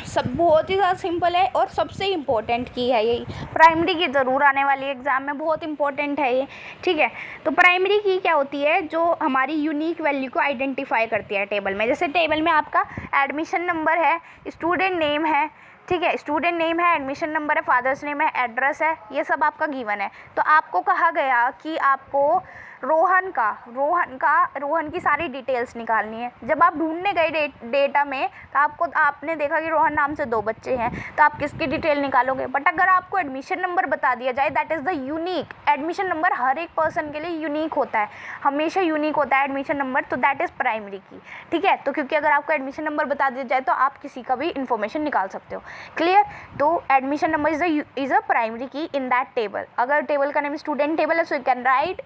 सब बहुत ही ज़्यादा सिंपल है और सबसे इम्पोर्टेंट की है यही, प्राइमरी की ज़रूर आने वाली एग्ज़ाम में बहुत इंपॉर्टेंट है ये, ठीक है। तो प्राइमरी की क्या होती है, जो हमारी यूनिक वैल्यू को आइडेंटिफाई करती है टेबल में। जैसे टेबल में आपका एडमिशन नंबर है, स्टूडेंट नेम है, ठीक है, स्टूडेंट नेम है, एडमिशन नंबर है, फादर्स नेम है, एड्रेस है, ये सब आपका गिवन है। तो आपको कहा गया कि आपको रोहन की सारी डिटेल्स निकालनी है। जब आप ढूंढने गए डेटा में तो आपने देखा कि रोहन नाम से 2 बच्चे हैं, तो आप किसकी डिटेल निकालोगे। बट अगर आपको एडमिशन नंबर बता दिया जाए, that is the unique, admission number हर एक पर्सन के लिए यूनिक होता है, हमेशा यूनिक होता है एडमिशन नंबर, तो दैट इज़ प्राइमरी की, ठीक है। तो क्योंकि अगर आपको एडमिशन नंबर बता दिया जाए तो आप किसी का भी इन्फॉर्मेशन निकाल सकते हो, क्लियर। तो admission number is a primary की इन दैट टेबल। अगर टेबल का नेम स्टूडेंट टेबल है, so you can write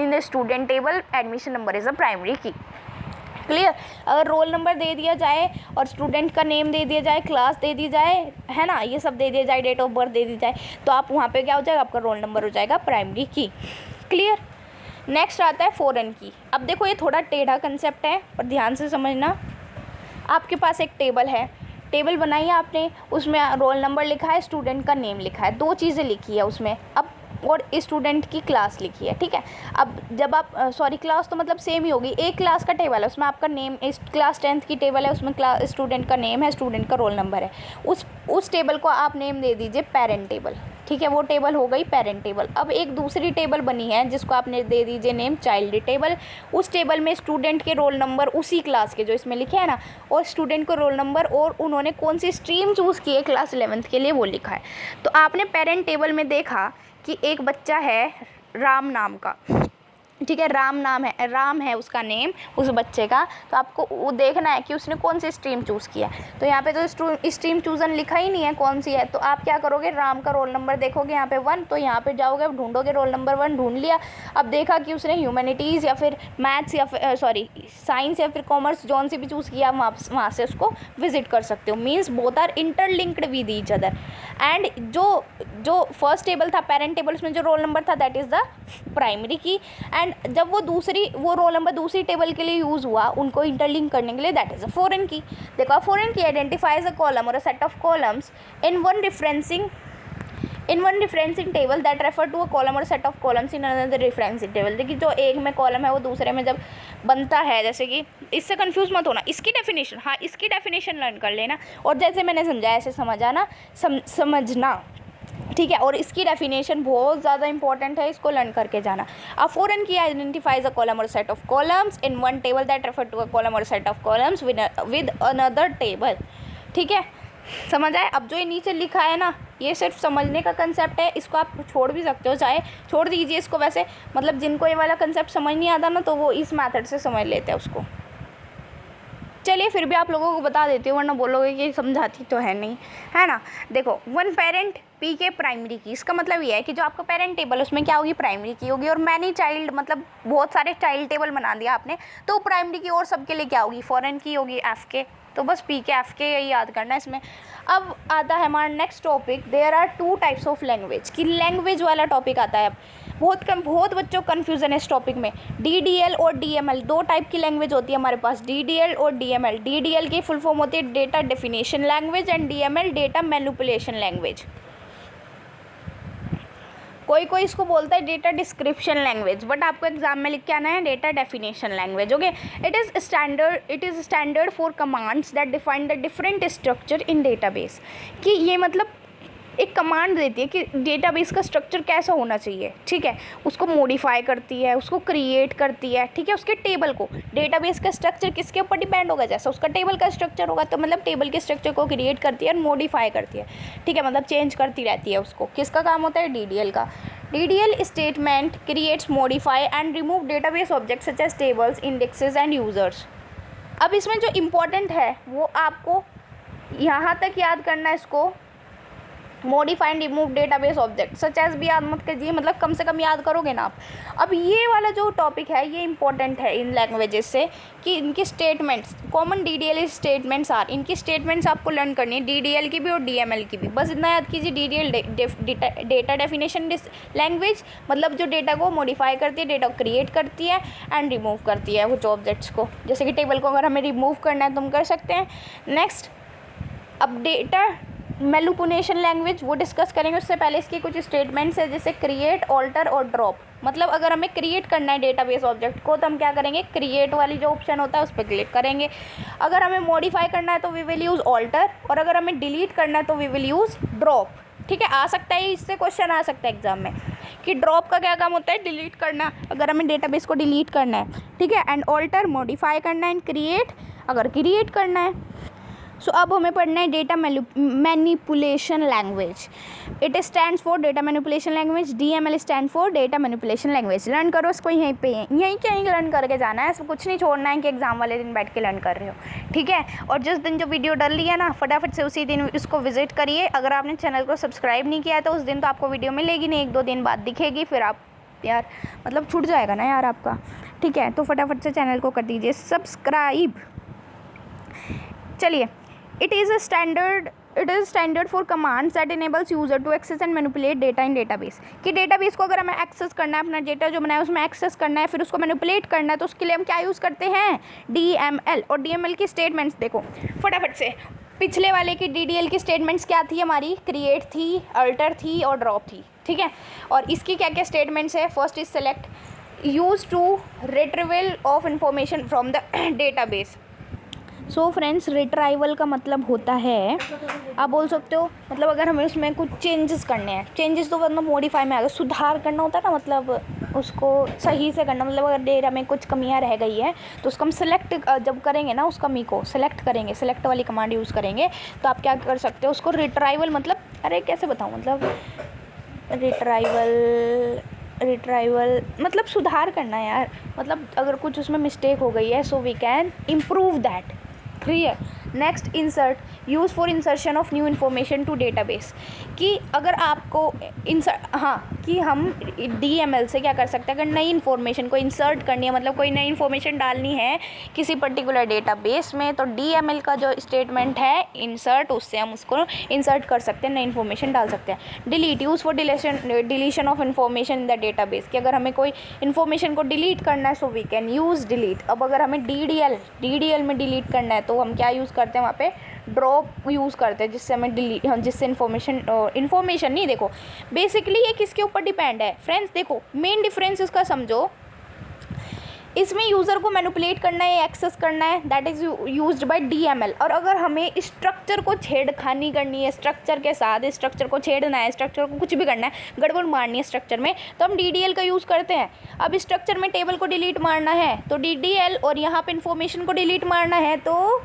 in the student table admission number is a primary की, क्लियर। अगर रोल नंबर दे दिया जाए और स्टूडेंट का नेम दे दिया जाए, क्लास दे दी जाए, है ना, ये सब दे दिया जाए, डेट ऑफ बर्थ दे दी जाए, तो आप वहाँ पे क्या हो जाएगा, आपका रोल नंबर हो जाएगा प्राइमरी की, क्लियर। नेक्स्ट आता है फॉरेन की। अब देखो ये थोड़ा टेढ़ा कंसेप्ट है, पर ध्यान से समझना। आपके पास एक टेबल है, टेबल बनाई है आपने, उसमें रोल नंबर लिखा है, स्टूडेंट का नेम लिखा है, 2 चीज़ें लिखी है उसमें, अब और स्टूडेंट की क्लास लिखी है, ठीक है। अब जब आप क्लास तो मतलब सेम ही होगी, एक क्लास का टेबल है, उसमें आपका नेम, क्लास 10th की टेबल है, उसमें स्टूडेंट का नेम है, स्टूडेंट का रोल नंबर है, उस टेबल को आप नेम दे दीजिए पेरेंट टेबल, ठीक है, वो टेबल हो गई पेरेंट टेबल। अब एक दूसरी टेबल बनी है जिसको आपने दे दीजिए नेम चाइल्ड टेबल, उस टेबल में स्टूडेंट के रोल नंबर उसी क्लास के जो इसमें लिखे हैं ना, और स्टूडेंट को रोल नंबर और उन्होंने कौन सी स्ट्रीम चूज़ की है क्लास 11th के लिए, वो लिखा है। तो आपने पेरेंट टेबल में देखा कि एक बच्चा है राम नाम का, ठीक है, राम है उसका नेम, उस बच्चे का, तो आपको वो देखना है कि उसने कौन सी स्ट्रीम चूज़ किया। तो यहाँ पे तो स्ट्रीम चूज़न लिखा ही नहीं है कौन सी है, तो आप क्या करोगे, राम का रोल नंबर देखोगे यहाँ पे 1, तो यहाँ पे जाओगे, ढूंढोगे रोल नंबर 1, ढूंढ लिया। अब देखा कि उसने ह्यूमैनिटीज़ या फिर मैथ्स या फिर साइंस या फिर कॉमर्स जौन सी भी चूज़ किया, वहाँ से उसको विजिट कर सकते हो। Means both are interlinked with each other. And जो फर्स्ट टेबल था पेरेंट टेबल, उसमें जो रोल नंबर था that is the primary key. And जब वो रोल नंबर दूसरी टेबल के लिए यूज़ हुआ, उनको इंटरलिंक करने के लिए, दैट इज़ अ फॉरेन की। देखो foreign key identifies a column or a set of columns in one differencing table that refer to a column or set of columns in another differencing table. देखिए जो एक में column है वो दूसरे में जब बनता है, जैसे कि इससे कंफ्यूज मत होना, इसकी डेफिनेशन लर्न कर लेना, और जैसे मैंने समझाया ऐसे समझाना, समझना, ठीक है। और इसकी डेफिनेशन बहुत ज़्यादा इंपॉर्टेंट है, इसको लर्न करके जाना। A foreign key identifies a column or set of columns in one table that refer to a column or set of columns with another table, ठीक है। समझ आए? अब जो ये नीचे लिखा है ना, ये सिर्फ समझने का कंसेप्ट है, इसको आप छोड़ भी सकते हो, चाहे छोड़ दीजिए इसको। वैसे मतलब जिनको ये वाला कंसेप्ट समझ नहीं आता ना, तो वो इस मेथड से समझ लेते हैं उसको। चलिए फिर भी आप लोगों को बता देती हूँ, वरना बोलोगे कि समझाती तो है नहीं, है ना। देखो, वन पेरेंट पी के प्राइमरी की, इसका मतलब ये है कि जो आपका पेरेंट टेबल उसमें क्या होगी, प्राइमरी की होगी। और मैनी चाइल्ड मतलब बहुत सारे चाइल्ड टेबल बना दिया आपने, तो प्राइमरी की और सबके लिए क्या होगी, फॉरेन की होगी, एफ के। तो बस पी के एफ के यही याद करना है इसमें। अब आता है हमारा next topic, there are two types of language, कि लैंग्वेज वाला टॉपिक आता है। अब बहुत बच्चों को कन्फ्यूज़न है इस टॉपिक में। DDL और DML, दो टाइप की लैंग्वेज होती है हमारे पास, DDL और DML। DDL की फुल फॉर्म होती है data definition language and DML data manipulation language. कोई इसको बोलता है डेटा डिस्क्रिप्शन लैंग्वेज, बट आपको एग्जाम में लिख के आना है data definition language. Okay, it is standard for commands that define the different structure in database. कि ये मतलब एक कमांड देती है कि डेटाबेस का स्ट्रक्चर कैसा होना चाहिए, ठीक है। उसको मॉडिफाई करती है, उसको क्रिएट करती है, ठीक है। उसके टेबल को, डेटाबेस का स्ट्रक्चर किसके ऊपर डिपेंड होगा, जैसा उसका टेबल का स्ट्रक्चर होगा, तो मतलब टेबल के स्ट्रक्चर को क्रिएट करती है और मॉडिफाई करती है, ठीक है। मतलब चेंज करती रहती है उसको। किसका काम होता है, DDL का। DDL statement creates, modify and remove database objects such as tables, indexes and users. अब इसमें जो इम्पोर्टेंट है वो आपको यहाँ तक याद करना है इसको, modify and remove database object such as भी याद मत कीजिए, मतलब कम से कम याद करोगे ना आप। अब ये वाला जो टॉपिक है ये इंपॉर्टेंट है इन लैंग्वेजेस से, कि इनकी statements, common DDL statements are, इनकी स्टेटमेंट्स आपको लर्न करनी है, DDL की भी और DML की भी। बस इतना याद कीजिए, DDL डेटा डेफिनेशन लैंग्वेज, मतलब जो डेटा को मॉडिफाई करती है, डेटा को क्रिएट करती है एंड रिमूव करती है कुछ ऑब्जेक्ट्स को। जैसे कि टेबल को अगर हमें रिमूव करना है तो हम कर सकते हैं। नेक्स्ट, अब डेटा मैनिपुलेशन लैंग्वेज वो डिस्कस करेंगे। उससे पहले इसके कुछ स्टेटमेंट्स है, जैसे क्रिएट, ऑल्टर और ड्रॉप। मतलब अगर हमें क्रिएट करना है डेटाबेस ऑब्जेक्ट को, तो हम क्या करेंगे, क्रिएट वाली जो ऑप्शन होता है उस पर क्लिक करेंगे। अगर हमें मॉडिफाई करना है तो वी विल यूज़ ऑल्टर, और अगर हमें डिलीट करना है तो वी विल यूज़ ड्रॉप, ठीक है। आ सकता है, इससे क्वेश्चन आ सकता है एग्जाम में, कि ड्रॉप का क्या काम होता है, डिलीट करना, अगर हमें डेटाबेस को डिलीट करना है, ठीक है। एंड ऑल्टर, मॉडिफाई करना है, एंड क्रिएट, अगर क्रिएट करना है। सो अब हमें पढ़ना है data manipulation language. It stands for data manipulation language, DML stand for data manipulation language. Learn करो इसको यहीं पे, यहीं लर्न करके जाना है, इसको कुछ नहीं छोड़ना है कि एग्जाम वाले दिन बैठ के लर्न कर रहे हो, ठीक है। और जिस दिन जो वीडियो डल रही है ना, फटाफट से उसी दिन इसको विजिट करिए। अगर आपने चैनल को सब्सक्राइब नहीं किया है तो उस दिन तो आपको वीडियो मिलेगी नहीं, 1-2 दिन बाद दिखेगी, फिर आप यार मतलब छूट जाएगा ना यार आपका, ठीक है। तो फटाफट से चैनल को कर दीजिए सब्सक्राइब। चलिए, it is standard for commands that enables user to access and manipulate data in database। कि डेटाबेस को अगर हमें एक्सेस करना है, अपना डेटा जो बनाया उसमें एक्सेस करना है, फिर उसको मैनिपुलेट करना है, तो उसके लिए हम क्या यूज़ करते हैं, DML। और DML की स्टेटमेंट्स देखो फटाफट से। पिछले वाले की DDL की स्टेटमेंट्स क्या थी हमारी, क्रिएट थी, अल्टर थी और ड्रॉप थी, ठीक है। और इसकी क्या क्या स्टेटमेंट्स है, first is select, use to retrieval of information from the database. So friends, retrieval का मतलब होता है, आप बोल सकते हो मतलब अगर हमें उसमें कुछ चेंजेस करने हैं, चेंजेस तो मतलब मॉडिफाई में आएगा, सुधार करना होता है ना, मतलब उसको सही से करना। मतलब अगर डेटा में कुछ कमियां रह गई है तो उसको हम सेलेक्ट जब करेंगे ना, उस कमी को सेलेक्ट करेंगे, सेलेक्ट वाली कमांड यूज़ करेंगे, तो आप क्या कर सकते हो उसको, रिट्राइवल मतलब, अरे कैसे बताऊँ, मतलब रिट्राइवल मतलब सुधार करना है यार, मतलब अगर कुछ उसमें मिस्टेक हो गई है, so we can improve that, clear. Next, insert, use for insertion of new information to database. कि अगर आपको कि हम DML से क्या कर सकते हैं, अगर नई इन्फॉर्मेशन को इंसर्ट करनी है, मतलब कोई नई इन्फॉर्मेशन डालनी है किसी पर्टिकुलर डेटाबेस में, तो DML का जो स्टेटमेंट है इंसर्ट, उससे हम उसको इंसर्ट कर सकते हैं, नई इन्फॉर्मेशन डाल सकते हैं। Delete, use for deletion of information in the database. कि अगर हमें कोई इन्फॉर्मेशन को डिलीट करना है, so we can use delete. अब अगर हमें DDL में डिलीट करना है, तो हम क्या यूज़ करते हैं वहाँ पे, ड्रॉप यूज़ करते हैं, जिससे हमें जिससे इन्फॉर्मेशन नहीं, देखो बेसिकली ये किसके ऊपर डिपेंड है फ्रेंड्स, देखो मेन डिफरेंस इसका समझो। इसमें यूज़र को मैनिपुलेट करना है, एक्सेस करना है, that is used by DML। और अगर हमें स्ट्रक्चर को छेड़खानी करनी है, स्ट्रक्चर के साथ स्ट्रक्चर को छेड़ना है, स्ट्रक्चर को कुछ भी करना है, गड़बड़ मारनी है स्ट्रक्चर में, तो हम DDL का यूज़ करते हैं। अब स्ट्रक्चर में टेबल को डिलीट मारना है तो DDL, और यहाँ पे इन्फॉर्मेशन को डिलीट मारना है तो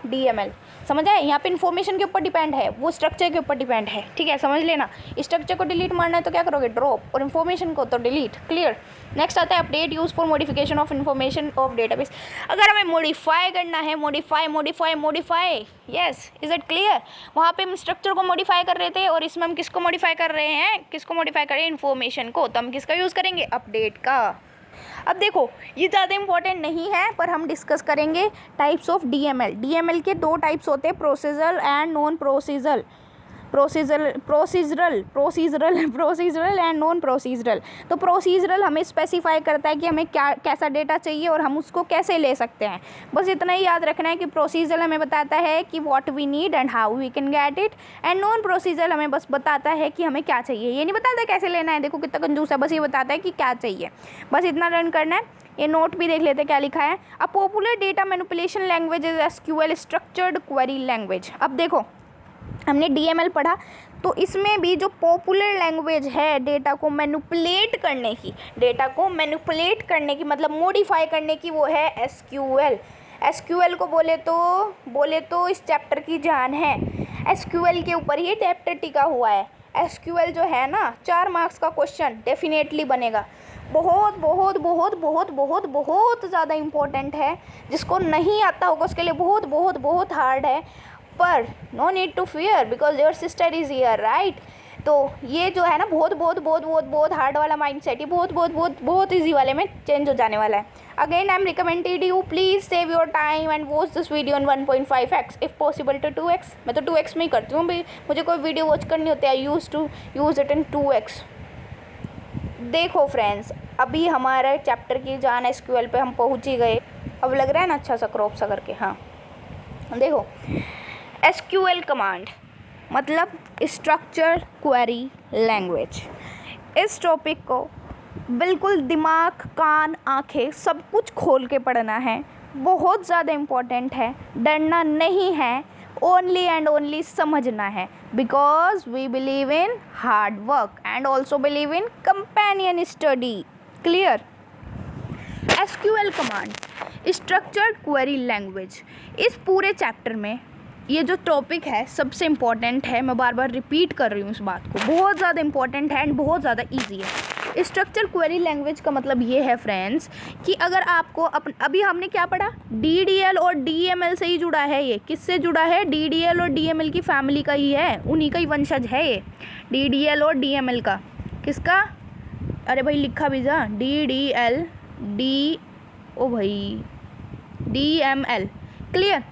DML। समझ आए, यहाँ पे इन्फॉर्मेशन के ऊपर डिपेंड है, वो स्ट्रक्चर के ऊपर डिपेंड है, ठीक है, समझ लेना। स्ट्रक्चर को डिलीट मारना है तो क्या करोगे, ड्रॉप, और इन्फॉर्मेशन को तो डिलीट, क्लियर। नेक्स्ट आता है update use for modification of information of database. अगर हमें मॉडिफाई करना है, modify, yes, is it clear. वहाँ पे हम स्ट्रक्चर को मॉडिफाई कर रहे थे और इसमें हम किसको मॉडिफाई कर रहे हैं, किसको मॉडिफाई कर रहे हैं, इन्फॉर्मेशन को, तो हम किसका यूज़ करेंगे, अपडेट का। अब देखो ये ज़्यादा इंपॉर्टेंट नहीं है पर हम डिस्कस करेंगे टाइप्स ऑफ डीएमएल। डीएमएल के दो टाइप्स होते हैं, procedural and non procedural, procedural and non procedural. तो प्रोसीजरल हमें स्पेसिफाई करता है कि हमें क्या कैसा डेटा चाहिए और हम उसको कैसे ले सकते हैं, बस इतना ही याद रखना है कि प्रोसीजरल हमें बताता है कि what we need and how we can get it, and non procedural हमें बस बताता है कि हमें क्या चाहिए, ये नहीं बताता कैसे लेना है, देखो कितना कंजूस है, बस ये बताता है कि क्या चाहिए, बस इतना लर्न करना है। ये नोट भी देख लेते हैं क्या लिखा है। A popular data manipulation language is SQL, structured query language. अब देखो हमने डीएमएल पढ़ा तो इसमें भी जो पॉपुलर लैंग्वेज है डेटा को मैनिपुलेट करने की मतलब मॉडिफाई करने की, वो है एसक्यूएल। एसक्यूएल को बोले तो इस चैप्टर की जान है, एसक्यूएल के ऊपर ही चैप्टर टिका हुआ है। एसक्यूएल जो है ना 4 मार्क्स का क्वेश्चन डेफिनेटली बनेगा, बहुत बहुत बहुत बहुत बहुत बहुत ज़्यादा इम्पोर्टेंट है, जिसको नहीं आता होगा उसके लिए बहुत बहुत बहुत हार्ड है, पर no need to fear because your sister is here, right. तो ये जो है ना बहुत बहुत बहुत बहुत बहुत हार्ड वाला माइंड सेट, ये बहुत बहुत बहुत बहुत ईजी वाले में चेंज हो जाने वाला है। Again I am recommended you please save your time and watch this video on 1.5x if possible to 2x। मैं तो 2x में ही करती हूँ भाई, मुझे कोई वीडियो वॉच करनी होती है, I used to use it in 2x। देखो फ्रेंड्स अभी हमारे चैप्टर की जान एसक्यूएल पे हम पहुँच ही गए, अब लग रहा है ना अच्छा सा क्रॉप सा करके। हाँ देखो एसक्यूएल कमांड मतलब स्ट्रक्चर क्वेरी लैंग्वेज। इस टॉपिक को बिल्कुल दिमाग, कान, आंखें सब कुछ खोल के पढ़ना है, बहुत ज़्यादा इम्पोर्टेंट है, डरना नहीं है, ओनली एंड ओनली समझना है, because we believe in hard work and also believe in companion study, clear. SQL command structured query language, इस पूरे चैप्टर में ये जो टॉपिक है सबसे इम्पॉर्टेंट है, मैं बार बार रिपीट कर रही हूँ इस बात को, बहुत ज़्यादा इम्पॉर्टेंट है एंड बहुत ज़्यादा इजी है। स्ट्रक्चर क्वेरी लैंग्वेज का मतलब ये है फ्रेंड्स कि अगर आपको अभी हमने क्या पढ़ा, डीडीएल और डीएमएल से ही जुड़ा है, ये किससे जुड़ा है, डीडीएल और डीएमएल की फैमिली का ही है, उन्हीं का ही वंशज है ये, डीडीएल और डीएमएल का। किसका, अरे भाई लिखा भी जा, डीडीएल डी ओ भाई डीएमएल, क्लियर।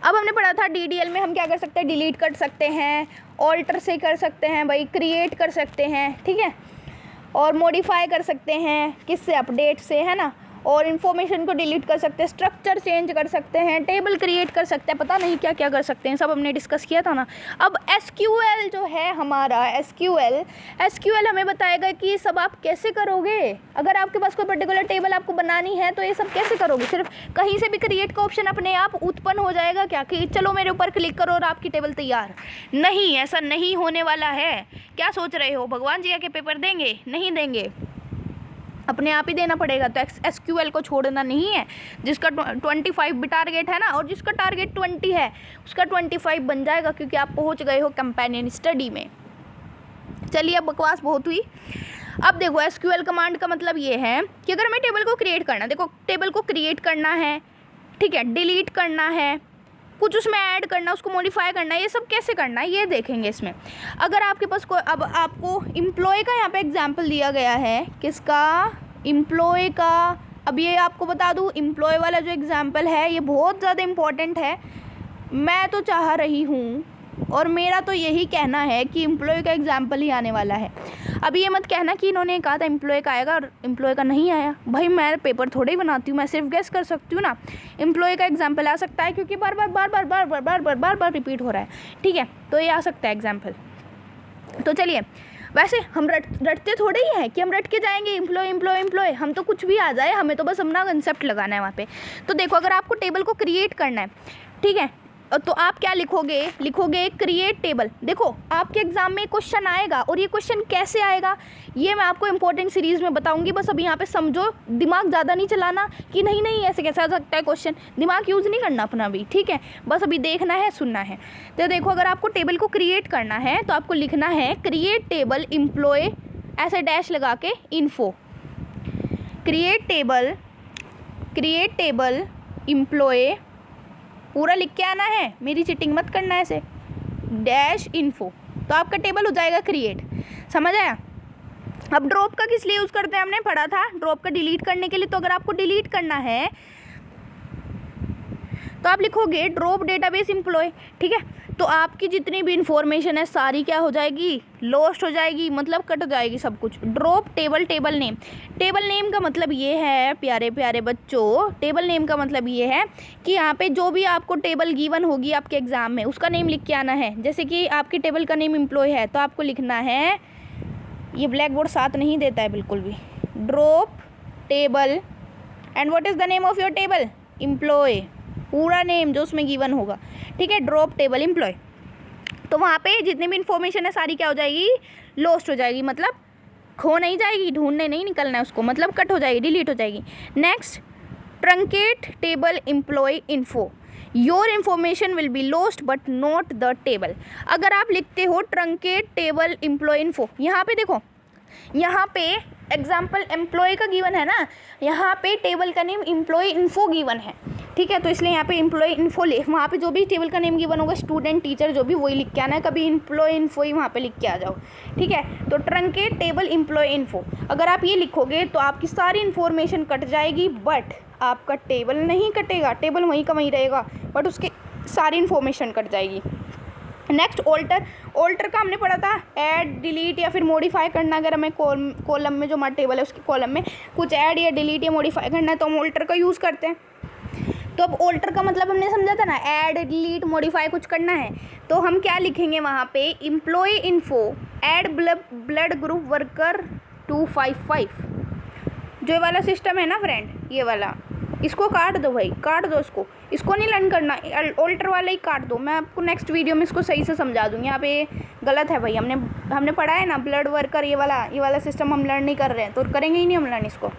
अब हमने पढ़ा था डीडीएल में हम क्या कर सकते हैं, डिलीट कर सकते हैं, ऑल्टर से कर सकते हैं भाई, क्रिएट कर सकते हैं, ठीक है, और मॉडिफाई कर सकते हैं, किससे, अपडेट से, है ना, और इन्फॉर्मेशन को डिलीट कर सकते हैं, स्ट्रक्चर चेंज कर सकते हैं, टेबल क्रिएट कर सकते हैं, पता नहीं क्या क्या कर सकते हैं, सब हमने डिस्कस किया था ना। अब एसक्यूएल जो है हमारा, एसक्यूएल हमें बताएगा कि ये सब आप कैसे करोगे। अगर आपके पास कोई पर्टिकुलर टेबल आपको बनानी है तो ये सब कैसे करोगे, सिर्फ कहीं से भी क्रिएट का ऑप्शन अपने आप उत्पन्न हो जाएगा क्या कि चलो मेरे ऊपर क्लिक करो और आपकी टेबल तैयार, नहीं, ऐसा नहीं होने वाला है। क्या सोच रहे हो भगवान जी आके पेपर देंगे, नहीं देंगे, अपने आप ही देना पड़ेगा। तो एसक्यूएल को छोड़ना नहीं है, जिसका 25 भी टारगेट है ना, और जिसका टारगेट 20 है उसका 25 बन जाएगा, क्योंकि आप पहुंच गए हो कंपेनियन स्टडी में। चलिए अब बकवास बहुत हुई। अब देखो एसक्यूएल कमांड का मतलब ये है कि अगर हमें टेबल को क्रिएट करना, देखो टेबल को क्रिएट करना है, ठीक है, डिलीट करना है, कुछ उसमें ऐड करना, उसको मॉडिफाई करना, ये सब कैसे करना है ये देखेंगे इसमें। अगर आपके पास कोई, अब आपको एम्प्लॉय का यहाँ पे एग्जांपल दिया गया है, किसका, एम्प्लॉय का। अब ये आपको बता दूँ एम्प्लॉय वाला जो एग्जांपल है ये बहुत ज़्यादा इम्पॉर्टेंट है। मैं तो चाह रही हूँ और मेरा तो यही कहना है कि एम्प्लॉय का एग्जांपल ही आने वाला है। अब ये मत कहना कि इन्होंने कहा था एम्प्लॉय का आएगा और एम्प्लॉय का नहीं आया, भाई मैं पेपर थोड़े ही बनाती हूँ, मैं सिर्फ गेस कर सकती हूँ ना। एम्प्लॉय का एग्जांपल आ सकता है क्योंकि बार बार रिपीट हो रहा है, ठीक है, तो ये आ सकता है एग्जाम्पल। तो चलिए, वैसे हम रटते थोड़े ही हैं कि हम रट के जाएंगे एम्प्लॉय, हम तो कुछ भी आ जाए, हमें तो बस अपना कंसेप्ट लगाना है वहाँ पे। तो देखो अगर आपको टेबल को क्रिएट करना है, ठीक है, तो आप क्या लिखोगे क्रिएट टेबल। देखो आपके एग्जाम में क्वेश्चन आएगा, और ये क्वेश्चन कैसे आएगा ये मैं आपको इंपॉर्टेंट सीरीज़ में बताऊंगी। बस अभी यहाँ पे समझो, दिमाग ज़्यादा नहीं चलाना कि नहीं नहीं ऐसे कैसे आ सकता है क्वेश्चन, दिमाग यूज़ नहीं करना अपना भी, ठीक है। बस अभी देखना है, सुनना है। तो देखो अगर आपको टेबल को क्रिएट करना है तो आपको लिखना है क्रिएट टेबल एम्प्लॉय, ऐसे डैश लगा के इन्फो, क्रिएट टेबल एम्प्लॉय, पूरा लिख के आना है, मेरी चीटिंग मत करना है, ऐसे डैश इन्फो, तो आपका टेबल हो जाएगा क्रिएट। समझ आया। अब ड्रॉप का किस लिए यूज़ करते हैं, हमने पढ़ा था ड्रॉप का डिलीट करने के लिए। तो अगर आपको डिलीट करना है तो आप लिखोगे ड्रॉप डेटाबेस एम्प्लॉय, ठीक है। तो आपकी जितनी भी इंफॉर्मेशन है सारी क्या हो जाएगी, लॉस्ट हो जाएगी, मतलब कट हो जाएगी सब कुछ। Drop table name, table name का मतलब ये है प्यारे प्यारे बच्चों, टेबल नेम का मतलब ये है कि यहाँ पे जो भी आपको टेबल गिवन होगी आपके एग्जाम में उसका नेम लिख के आना है। जैसे कि आपकी टेबल का नेम एम्प्लॉय है तो आपको लिखना है, ये ब्लैक बोर्ड साथ नहीं देता है बिल्कुल भी, drop table and what is the name of your table, employ, पूरा नेम जो उसमें गिवन होगा, ठीक है, ड्रॉप टेबल एम्प्लॉय। तो वहाँ पे जितनी भी इंफॉर्मेशन है सारी क्या हो जाएगी, लॉस्ट हो जाएगी, मतलब खो नहीं जाएगी, ढूंढने नहीं निकलना है उसको, मतलब कट हो जाएगी, डिलीट हो जाएगी। Next, truncate table employ info, your information will be lost but not the table. अगर आप लिखते हो ट्रंकेट टेबल एम्प्लॉय इन्फो, यहाँ पे देखो, यहाँ पे एग्जाम्पल एम्प्लॉय का गिवन है ना, यहाँ पे टेबल का नेम एम्प्लॉय इन्फो गिवन है, ठीक है। तो इसलिए यहाँ पे एम्प्लॉय इन्फो ले, वहाँ पे जो भी टेबल का नेम गिवन होगा स्टूडेंट टीचर जो भी वही लिख के आना है, कभी एम्प्लॉय इन्फो ही वहाँ पे लिख के आ जाओ, ठीक है। तो ट्रंकेट टेबल एम्प्लॉय इन्फो, अगर आप ये लिखोगे तो आपकी सारी इन्फॉर्मेशन कट जाएगी, बट आपका टेबल नहीं कटेगा, टेबल वहीं का वहीं रहेगा, बट उसके सारी इन्फॉर्मेशन कट जाएगी। नेक्स्ट, ऑल्टर का हमने पढ़ा था, ऐड डिलीट या फिर मॉडिफाई करना। अगर हमें कॉलम में जो हमारा टेबल है उसके कॉलम में कुछ ऐड या डिलीट या मॉडिफाई करना है तो हम ऑल्टर का यूज़ करते हैं। तो अब ऑल्टर का मतलब हमने समझा था ना, ऐड डिलीट मॉडिफाई कुछ करना है तो हम क्या लिखेंगे वहाँ पे, employ info add blood group varchar 255, जो ये वाला सिस्टम है ना फ्रेंड, ये वाला, इसको काट दो भाई, काट दो इसको नहीं लर्न करना, ऑल्टर वाला ही काट दो। मैं आपको नेक्स्ट वीडियो में इसको सही से समझा दूँगी, यहाँ पे गलत है भाई, हमने पढ़ा है ना ब्लड वर्कर, ये वाला सिस्टम हम लर्न नहीं कर रहे हैं, तो करेंगे ही नहीं हम लर्न इसको।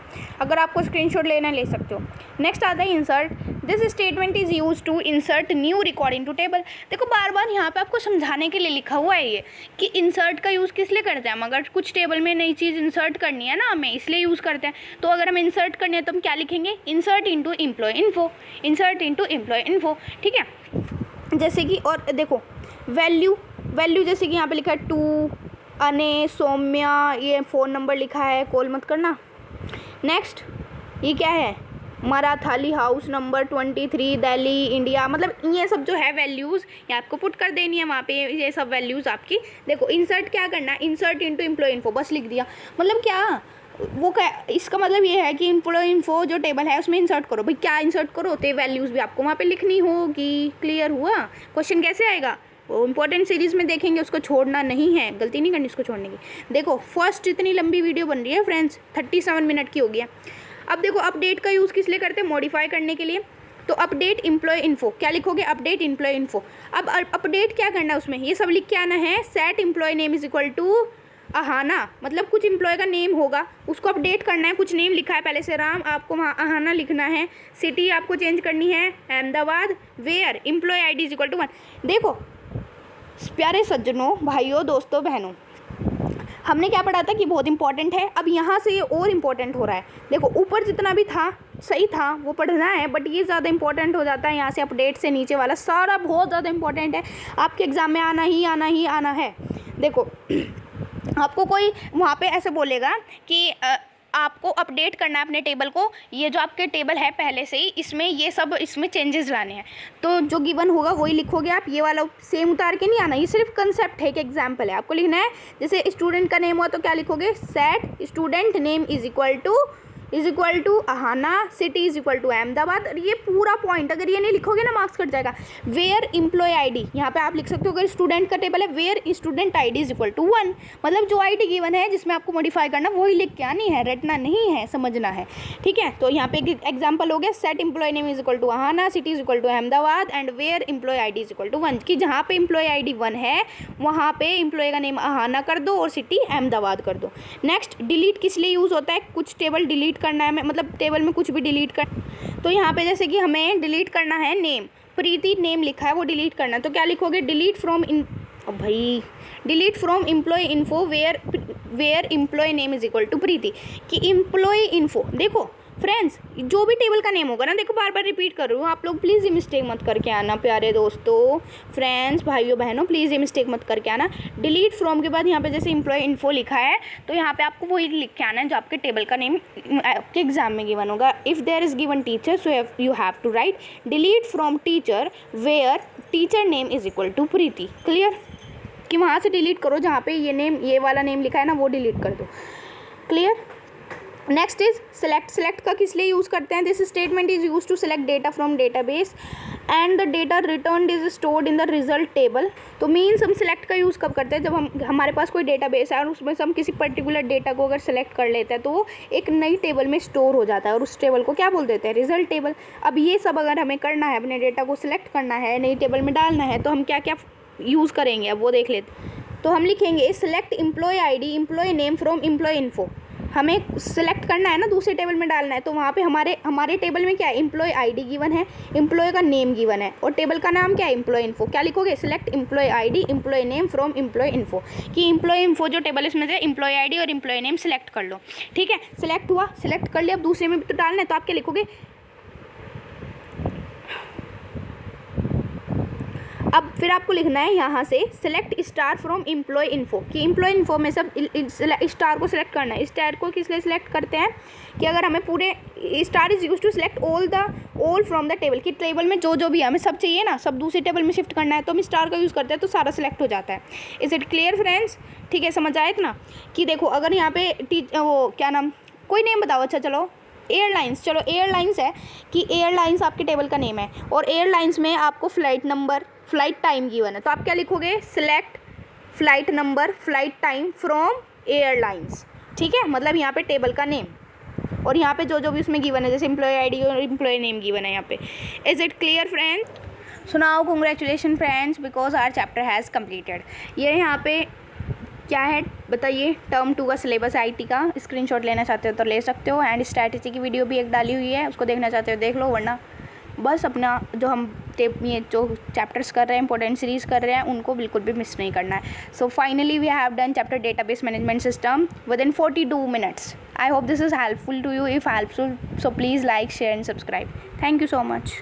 अगर आपको स्क्रीनशॉट लेना ले सकते हो। नेक्स्ट आता है insert, this statement is use to insert new record into table. देखो बार बार यहाँ पे आपको समझाने के लिए लिखा हुआ है ये कि इंसर्ट का यूज़ किस लिए करते हैं हम, अगर कुछ टेबल में नई चीज़ इंसर्ट करनी है ना हमें, इसलिए यूज़ करते हैं। तो अगर हम इंसर्ट करनी है तो हम क्या लिखेंगे, insert into employ info, insert into employ info, ठीक है। जैसे कि और देखो वैल्यू जैसे कि यहाँ पे लिखा है टू अने सौम्या, ये फ़ोन नंबर लिखा है, कॉल मत करना। नेक्स्ट, ये क्या है, मराथाली हाउस नंबर 23 दिल्ली इंडिया, मतलब ये सब जो है वैल्यूज़ ये आपको पुट कर देनी है वहाँ पे, ये सब वैल्यूज़ आपकी। देखो इंसर्ट क्या करना है, इंसर्ट इनटू एम्प्लॉय इन्फो, बस लिख दिया, मतलब क्या वो क्या, इसका मतलब ये है कि एम्प्लॉय इन्फो जो टेबल है उसमें इंसर्ट करो भाई, क्या इंसर्ट करो, तो वैल्यूज़ भी आपको वहाँ पे लिखनी होगी। क्लियर हुआ। क्वेश्चन कैसे आएगा वो इंपॉर्टेंट सीरीज़ में देखेंगे, उसको छोड़ना नहीं है, गलती नहीं करनी उसको छोड़ने की। देखो फर्स्ट इतनी लंबी वीडियो बन रही है फ्रेंड्स, 37 मिनट की हो गई है। अब देखो अपडेट का यूज़ किस लिए करते हैं, मॉडिफाई करने के लिए। तो अपडेट एम्प्लॉय इन्फो, क्या लिखोगे, अपडेट एम्प्लॉय इन्फो। अब अपडेट क्या करना है उसमें, ये सब लिख के आना है, set employ name is equal to Ahana, मतलब कुछ एम्प्लॉय का नेम होगा उसको अपडेट करना है, कुछ नेम लिखा है पहले से राम, आपको वहाँ अहाना लिखना है, सिटी आपको चेंज करनी है Ahmedabad, where employ ID is equal to 1। देखो प्यारे सज्जनों, भाइयों, दोस्तों, बहनों, हमने क्या पढ़ा था कि बहुत इंपॉर्टेंट है, अब यहाँ से ये और इम्पोर्टेंट हो रहा है। देखो ऊपर जितना भी था सही था वो पढ़ना है, बट ये ज़्यादा इंपॉर्टेंट हो जाता है, यहाँ से अपडेट से नीचे वाला सारा बहुत ज़्यादा इंपॉर्टेंट है, आपके एग्ज़ाम में आना है। देखो आपको कोई वहाँ पे ऐसे बोलेगा कि आपको अपडेट करना है अपने टेबल को, ये जो आपके टेबल है पहले से ही इसमें चेंजेस लाने हैं, तो जो गिवन होगा वही लिखोगे आप, ये वाला सेम उतार के नहीं आना, ये सिर्फ कंसेप्ट है, एक एग्जांपल है, आपको लिखना है। जैसे स्टूडेंट का नेम हुआ तो क्या लिखोगे, set student name is equal to is equal to Ahana, city is equal to Ahmedabad. ये पूरा पॉइंट अगर ये नहीं लिखोगे ना मार्क्स कट जाएगा। वेयर एम्प्लॉय आईडी, यहाँ पे आप लिख सकते हो अगर स्टूडेंट का टेबल है where student ID is equal to 1, मतलब जो आईडी गिवन है जिसमें आपको मॉडिफाई करना वही लिख के आनी है, रटना नहीं है, समझना है, ठीक है। तो यहाँ पे एक एग्जाम्पल हो गया, set employ name is equal to Ahana, city is equal to Ahmedabad and where employ ID is equal to 1, कि जहाँ पे एम्प्लॉय आईडी 1 है वहाँ पे एम्प्लॉय का नेम अहाना कर दो और सिटी अहमदाबाद कर दो। नेक्स्ट, डिलीट किस लिए यूज़ होता है, कुछ टेबल डिलीट करना है, मतलब टेबल में कुछ भी डिलीट कर, तो यहाँ पे जैसे कि हमें डिलीट करना है नेम, प्रीति नेम लिखा है वो डिलीट करना है, तो क्या लिखोगे, delete from delete from employ info where employee name is equal to Preeti, कि एम्प्लॉय इन्फो, देखो फ्रेंड्स जो भी टेबल का नेम होगा ना, देखो बार बार रिपीट कर रही हूँ, आप लोग प्लीज़ ये मिस्टेक मत करके आना प्यारे दोस्तों, फ्रेंड्स भाइयों बहनों, प्लीज़ ये मिस्टेक मत करके आना। डिलीट फ्रॉम के बाद यहाँ पे जैसे एम्प्लॉय इन्फो लिखा है तो यहाँ पे आपको वही लिख के आना है जो आपके टेबल का नेम आपके एग्जाम में गिवन होगा। If there is given teacher so you have to write delete from teacher where teacher name is equal to Preeti. Clear, कि वहाँ से डिलीट करो जहाँ पे ये वाला नेम लिखा है ना वो डिलीट कर दो। Clear. Next is select, select का किस लिए यूज़ करते हैं, this statement is use to select data from database and the data returned is stored in the result table. तो मीन्स हम सेलेक्ट का यूज़ कब करते हैं, जब हमारे पास कोई डेटाबेस है और उसमें से हम किसी पर्टिकुलर डेटा को अगर सेलेक्ट कर लेते हैं तो वो एक नई टेबल में स्टोर हो जाता है और उस टेबल को क्या बोल देते हैं, रिजल्ट टेबल। अब ये सब अगर हमें करना है, अपने डेटा को सिलेक्ट करना है, नई टेबल में डालना है, तो हम क्या क्या यूज़ करेंगे अब वो देख लेते। तो हम लिखेंगे select employ ID employ name from employ info, हमें सेलेक्ट करना है ना दूसरे टेबल में डालना है, तो वहाँ पे हमारे टेबल में क्या है, एम्प्लॉय आईडी गिवन है, एम्प्लॉय का नेम गिवन है और टेबल का नाम क्या है, एम्प्लॉय इन्फो। क्या लिखोगे, select employ ID employ name from employ info, कि एम्प्लॉय इन्फो जो टेबल है इसमें से एम्प्लॉय आईडी और एम्प्लॉय नेम सेलेक्ट कर लो। ठीक है, सेलेक्ट हुआ, सेलेक्ट कर लिया, अब दूसरे में भी तो डालना है, तो आप क्या लिखोगे, अब फिर आपको लिखना है यहाँ से select star from employ info, कि एम्प्लॉय इन्फो में सब स्टार को सिलेक्ट करना है। स्टार को किस लिए सिलेक्ट करते हैं कि अगर हमें पूरे star is use to select all from the table, कि टेबल में जो भी है हमें सब चाहिए ना, सब दूसरे टेबल में शिफ्ट करना है, तो हम स्टार का यूज़ करते हैं तो सारा सिलेक्ट हो जाता है। इज इट क्लियर फ्रेंड्स, ठीक है, समझ आए इतना। कि देखो अगर यहाँ पे वो क्या नाम, कोई नेम बताओ, अच्छा चलो एयरलाइंस, चलो एयरलाइंस है कि एयरलाइंस आपके टेबल का नेम है और एयरलाइंस में आपको flight number flight time given है, तो आप क्या लिखोगे, select flight number flight time from airlines. ठीक है, मतलब यहाँ पे टेबल का नेम और यहाँ पे जो भी उसमें गिवन है, जैसे एम्प्लॉय आईडी और एम्प्लॉय नेम गिवन है यहाँ पे। Is it clear friends. So now congratulation friends because our chapter has completed. ये यहाँ पे क्या है बताइए, टर्म 2 का सिलेबस आईटी का, स्क्रीनशॉट लेना चाहते हो तो ले सकते हो, एंड स्ट्रैटेजी की वीडियो भी एक डाली हुई है, उसको देखना चाहते हो देख लो, वरना बस अपना जो हम ये जो चैप्टर्स कर रहे हैं, इंपॉर्टेंट सीरीज़ कर रहे हैं, उनको बिल्कुल भी मिस नहीं करना है। So finally we have done chapter database management system within 42 minutes. I hope this is helpful to you. If helpful so please like share and subscribe. Thank you so much.